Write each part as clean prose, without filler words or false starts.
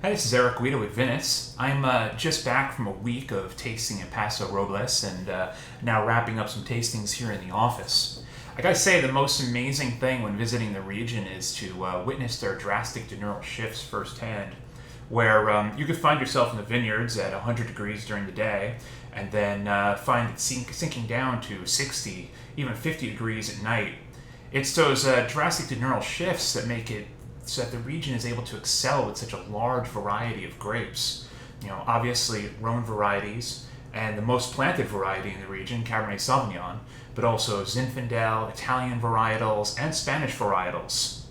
Hi, this is Eric Guido with Vinous. I'm just back from a week of tasting at Paso Robles and now wrapping up some tastings here in the office. I gotta say, the most amazing thing when visiting the region is to witness their drastic diurnal shifts firsthand, where you could find yourself in the vineyards at 100 degrees during the day and then find it sinking down to 60, even 50 degrees at night. It's those drastic diurnal shifts that make it so that the region is able to excel with such a large variety of grapes. Obviously Rhone varieties, and the most planted variety in the region, Cabernet Sauvignon, but also Zinfandel, Italian varietals, and Spanish varietals.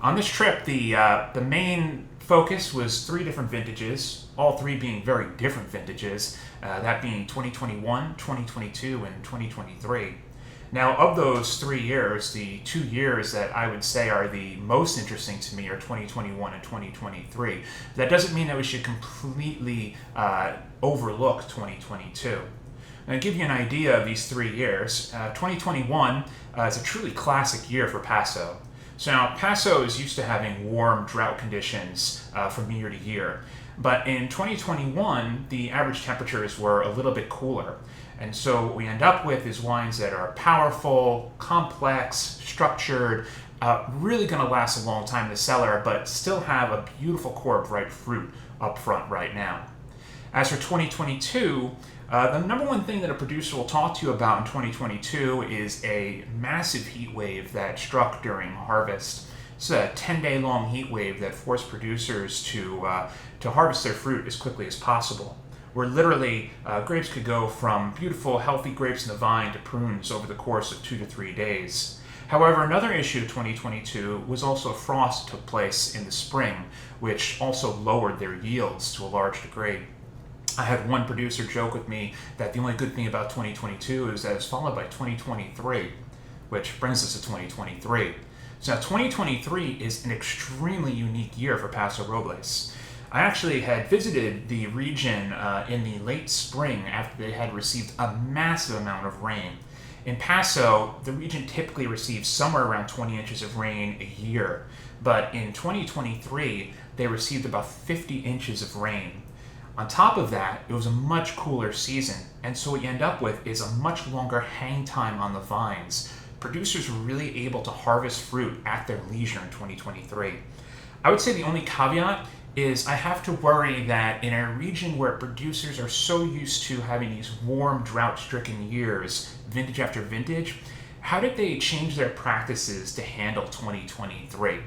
On this trip, the main focus was 3 different vintages, all 3 being very different vintages, that being 2021, 2022, and 2023. Now, of those 3 years, the 2 years that I would say are the most interesting to me are 2021 and 2023. That doesn't mean that we should completely overlook 2022. Now, to give you an idea of these 3 years, 2021 is a truly classic year for Paso. So now, Paso is used to having warm drought conditions from year to year. But in 2021, the average temperatures were a little bit cooler. And so what we end up with is wines that are powerful, complex, structured, really going to last a long time in the cellar, but still have a beautiful core of ripe fruit up front right now. As for 2022, the number one thing that a producer will talk to you about in 2022 is a massive heat wave that struck during harvest. It's a 10-day long heat wave that forced producers to harvest their fruit as quickly as possible, where literally grapes could go from beautiful, healthy grapes in the vine to prunes over the course of 2 to 3 days. However, another issue of 2022 was also a frost that took place in the spring, which also lowered their yields to a large degree. I had one producer joke with me that the only good thing about 2022 is that it's followed by 2023, which brings us to 2023. So now 2023 is an extremely unique year for Paso Robles. I actually had visited the region in the late spring after they had received a massive amount of rain. In Paso, the region typically receives somewhere around 20 inches of rain a year, but in 2023, they received about 50 inches of rain. On top of that, it was a much cooler season, and so what you end up with is a much longer hang time on the vines. Producers were really able to harvest fruit at their leisure in 2023. I would say the only caveat is I have to worry that in a region where producers are so used to having these warm, drought-stricken years, vintage after vintage, how did they change their practices to handle 2023?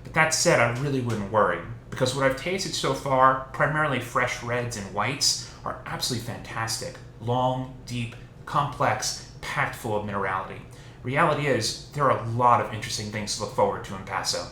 But that said, I really wouldn't worry, because what I've tasted so far, primarily fresh reds and whites, are absolutely fantastic. Long, deep, complex, packed full of minerality. Reality is, there are a lot of interesting things to look forward to in Paso.